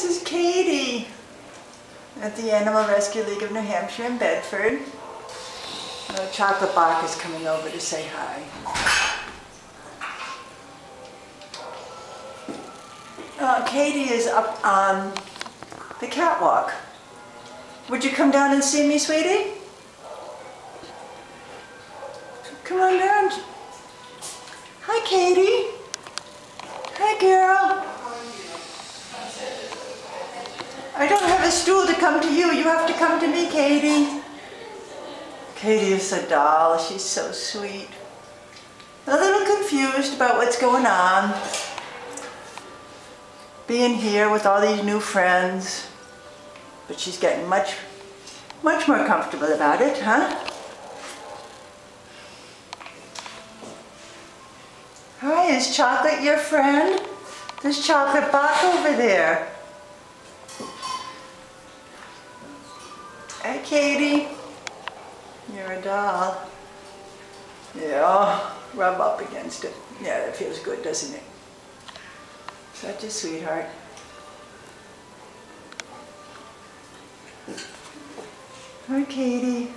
This is Katie at the Animal Rescue League of New Hampshire in Bedford. Chocolate Bach is coming over to say hi. Katie is up on the catwalk. Would you come down and see me, sweetie? Come on down. Hi, Katie. Hi, girl. I don't have a stool to come to you. You have to come to me, Katie. Katie is a doll. She's so sweet. A little confused about what's going on. Being here with all these new friends. But she's getting much more comfortable about it, huh? Hi, is Chocolate your friend? There's Chocolate Bach over there. Hi, Katie. You're a doll. Yeah, rub up against it. Yeah, that feels good, doesn't it? Such a sweetheart. Hi, Katie.